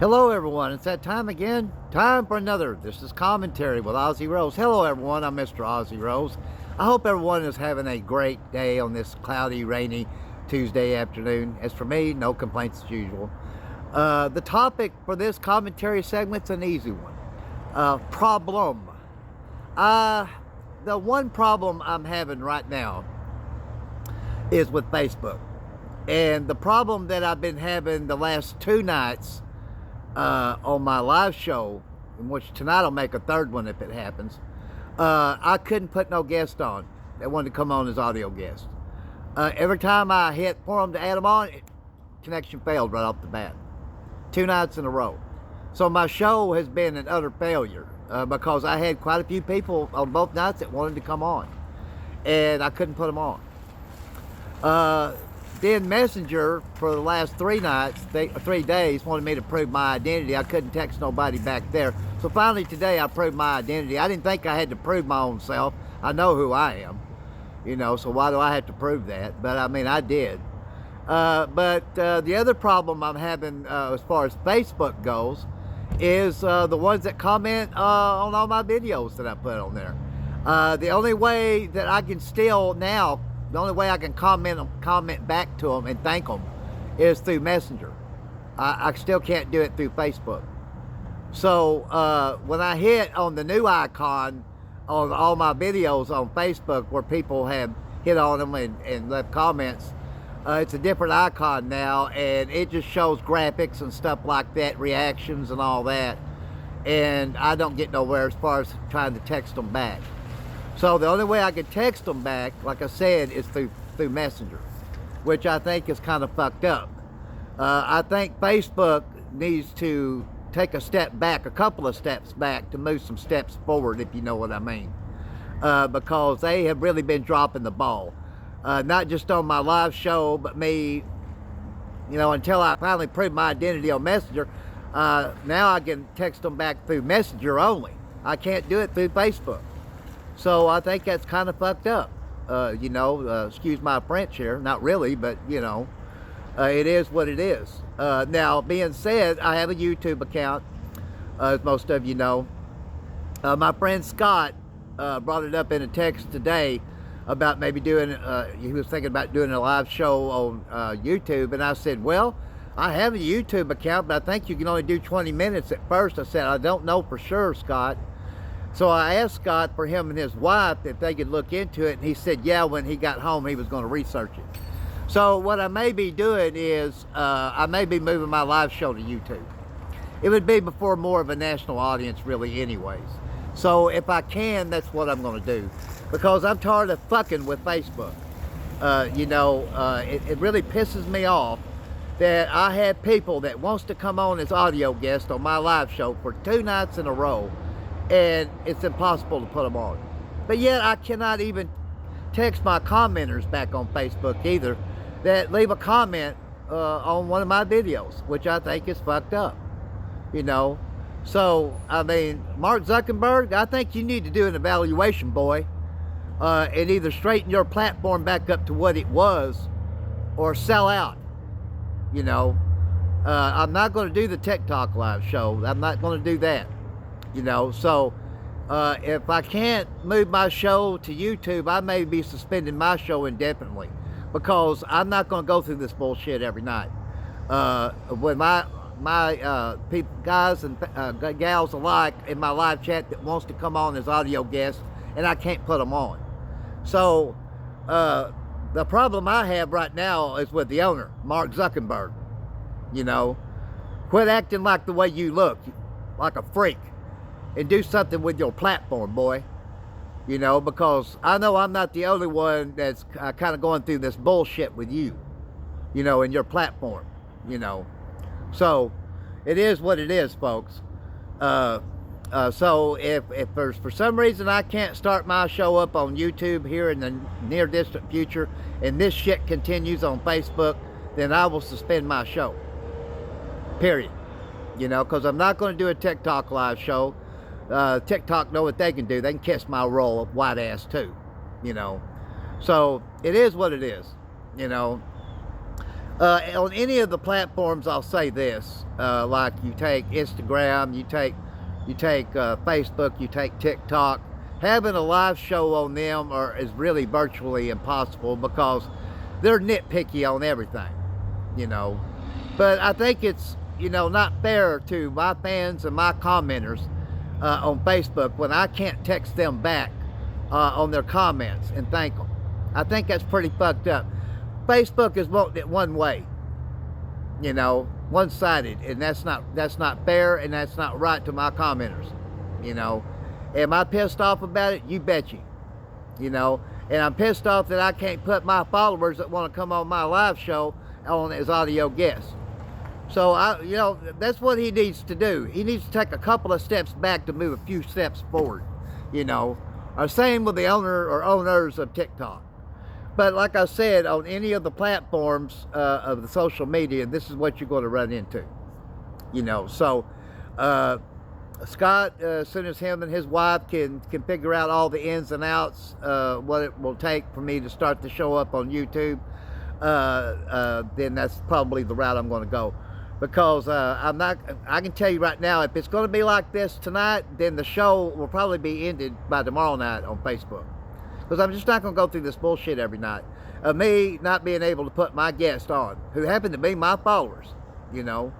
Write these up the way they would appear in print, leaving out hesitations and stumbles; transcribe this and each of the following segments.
Hello everyone, it's that time again. Time for another. This is Commentary with Ozzy Rose. Hello everyone, I'm Mr. Ozzy Rose. I hope everyone is having a great day on this cloudy, rainy Tuesday afternoon. As for me, no complaints as usual. The topic for this commentary segment's an easy one. Problem. The one problem I'm having right now is with Facebook. And the problem that I've been having the last two nights on my live show, in which tonight I'll make a third one if it happens, I couldn't put no guest on that wanted to come on as audio guest. Every time I hit for them to add them on, connection failed right off the bat. 2 nights in a row. So my show has been an utter failure because I had quite a few people on both nights that wanted to come on, and I couldn't put them on. Then Messenger for the last 3 nights, 3 days, wanted me to prove my identity. I couldn't text nobody back there. So finally today I proved my identity. I didn't think I had to prove my own self. I know who I am, you know, so why do I have to prove that? But I mean, I did. But the other problem I'm having as far as Facebook goes is the ones that comment on all my videos that I put on there. The only way that I can still now, the only way I can comment back to them and thank them is through Messenger. I still can't do it through Facebook. So when I hit on the new icon on all my videos on Facebook where people have hit on them and left comments, it's a different icon now, and it just shows graphics and stuff like that, reactions and all that. And I don't get nowhere as far as trying to text them back. So the only way I can text them back, like I said, is through Messenger, which I think is kind of fucked up. I think Facebook needs to take a step back, a couple of steps back, to move some steps forward, if you know what I mean. Because they have really been dropping the ball. Not just on my live show, but me, you know, until I finally prove my identity on Messenger, now I can text them back through Messenger only. I can't do it through Facebook. So I think that's kind of fucked up. You know, excuse my French here, not really, but you know, it is what it is. Now, being said, I have a YouTube account, as most of you know. My friend Scott brought it up in a text today about maybe doing, he was thinking about doing a live show on YouTube, and I said, well, I have a YouTube account, but I think you can only do 20 minutes at first. I said, I don't know for sure, Scott. So I asked Scott for him and his wife if they could look into it, and he said, yeah, when he got home, he was going to research it. So what I may be doing is, I may be moving my live show to YouTube. It would be before more of a national audience, really, anyways. So if I can, that's what I'm going to do. Because I'm tired of fucking with Facebook. You know, it really pisses me off that I have people that wants to come on as audio guests on my live show for 2 nights in a row, and it's impossible to put them on. But yet I cannot even text my commenters back on Facebook either that leave a comment on one of my videos, which I think is fucked up, you know. So, I mean, Mark Zuckerberg, I think you need to do an evaluation, boy, and either straighten your platform back up to what it was or sell out, you know. I'm not going to do the TikTok live show. I'm not going to do that. You know, so if I can't move my show to YouTube, I may be suspending my show indefinitely, because I'm not going to go through this bullshit every night. With my people, guys and gals alike in my live chat that wants to come on as audio guests, and I can't put them on. So the problem I have right now is with the owner, Mark Zuckerberg. You know, quit acting like the way you look, like a freak. And do something with your platform, boy. You know, because I know I'm not the only one that's kind of going through this bullshit with you. You know, in your platform. You know. So, it is what it is, folks. So, if there's for some reason I can't start my show up on YouTube here in the near distant future, and this shit continues on Facebook, then I will suspend my show. Period. You know, because I'm not going to do a TikTok live show. TikTok know what they can do. They can kiss my roll of white ass too, you know. So it is what it is, you know. On any of the platforms, I'll say this: like you take Instagram, you take Facebook, you take TikTok. Having a live show on them is really virtually impossible because they're nitpicky on everything, you know. But I think it's, you know, not fair to my fans and my commenters on Facebook when I can't text them back on their comments and thank them. I think that's pretty fucked up. Facebook is wanting it one way, you know, one-sided, and that's not fair, and that's not right to my commenters, you know. Am I pissed off about it? You bet you know. And I'm pissed off that I can't put my followers that want to come on my live show on as audio guests. So, you know, that's what he needs to do. He needs to take a couple of steps back to move a few steps forward, you know. Or same with the owner or owners of TikTok. But like I said, on any of the platforms of the social media, this is what you're going to run into, you know. So, Scott, as soon as him and his wife can figure out all the ins and outs, what it will take for me to start to show up on YouTube, then that's probably the route I'm going to go. Because I can tell you right now, if it's going to be like this tonight, then the show will probably be ended by tomorrow night on Facebook. Because I'm just not going to go through this bullshit every night of me not being able to put my guest on, who happen to be my followers, you know.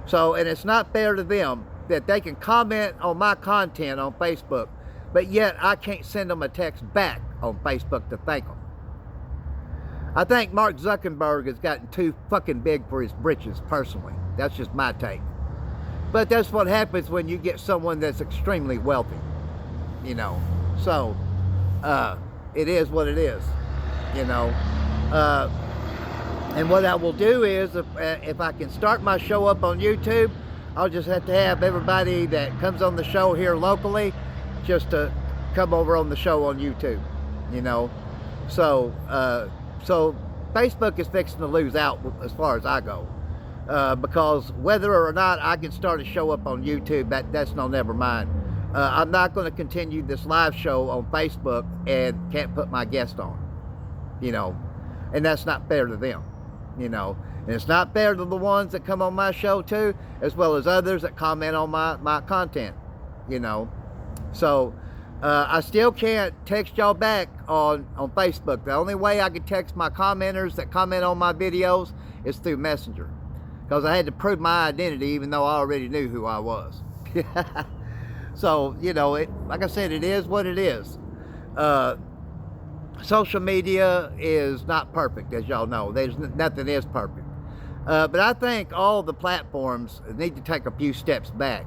So, and it's not fair to them that they can comment on my content on Facebook, but yet I can't send them a text back on Facebook to thank them. I think Mark Zuckerberg has gotten too fucking big for his britches, personally. That's just my take. But that's what happens when you get someone that's extremely wealthy, you know. So, it is what it is, you know. And what I will do is, if I can start my show up on YouTube, I'll just have to have everybody that comes on the show here locally just to come over on the show on YouTube, you know. So, so Facebook is fixing to lose out as far as I go, because whether or not I can start a show up on YouTube, that's no never mind. I'm not going to continue this live show on Facebook and can't put my guest on, you know, and that's not fair to them, you know. And it's not fair to the ones that come on my show too, as well as others that comment on my content, you know. So, I still can't text y'all back on Facebook. The only way I can text my commenters that comment on my videos is through Messenger. Because I had to prove my identity even though I already knew who I was. So, you know, like I said, it is what it is. Social media is not perfect, as y'all know. Nothing is perfect. But I think all the platforms need to take a few steps back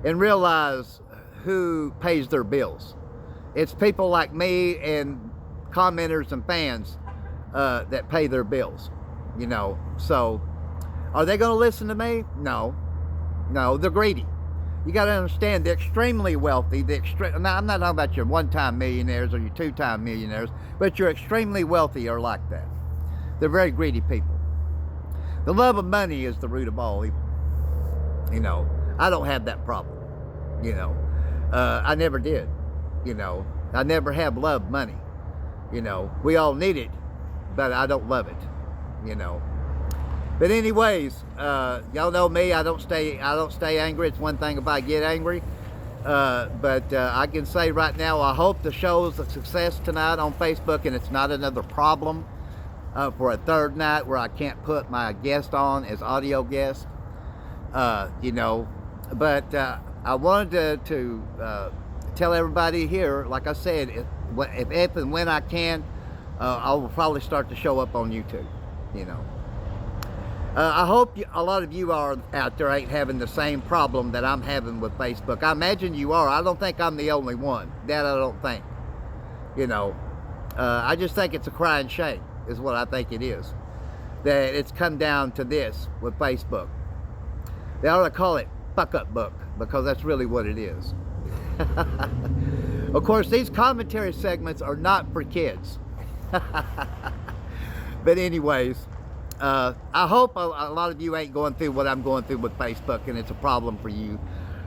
and realize who pays their bills. It's people like me and commenters and fans that pay their bills, you know. So, are they going to listen to me? No. No, they're greedy. You got to understand, they're extremely wealthy. Now, I'm not talking about your one-time millionaires or your two-time millionaires, but your extremely wealthy are like that. They're very greedy people. The love of money is the root of all evil. You know, I don't have that problem. You know, I never did. You know, I never have loved money. You know, we all need it, but I don't love it. You know. But anyways, y'all know me. I don't stay angry. It's one thing if I get angry. But I can say right now, I hope the show's a success tonight on Facebook, and it's not another problem for a third night where I can't put my guest on as audio guest. You know, but I wanted to tell everybody here, like I said, if and when I can, I will probably start to show up on YouTube, you know. I hope a lot of you are out there ain't having the same problem that I'm having with Facebook. I imagine you are. I don't think I'm the only one. That I don't think. You know, I just think it's a crying shame is what I think it is. That it's come down to this with Facebook. They ought to call it fuck up book, because that's really what it is. Of course, these commentary segments are not for kids. But anyways, I hope a lot of you ain't going through what I'm going through with Facebook, and it's a problem for you.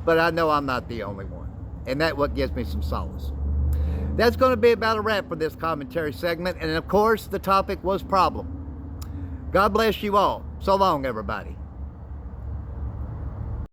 But I know I'm not the only one, and that's what gives me some solace. That's going to be about a wrap for this commentary segment, and of course, the topic was problem. God bless you all. So long, everybody.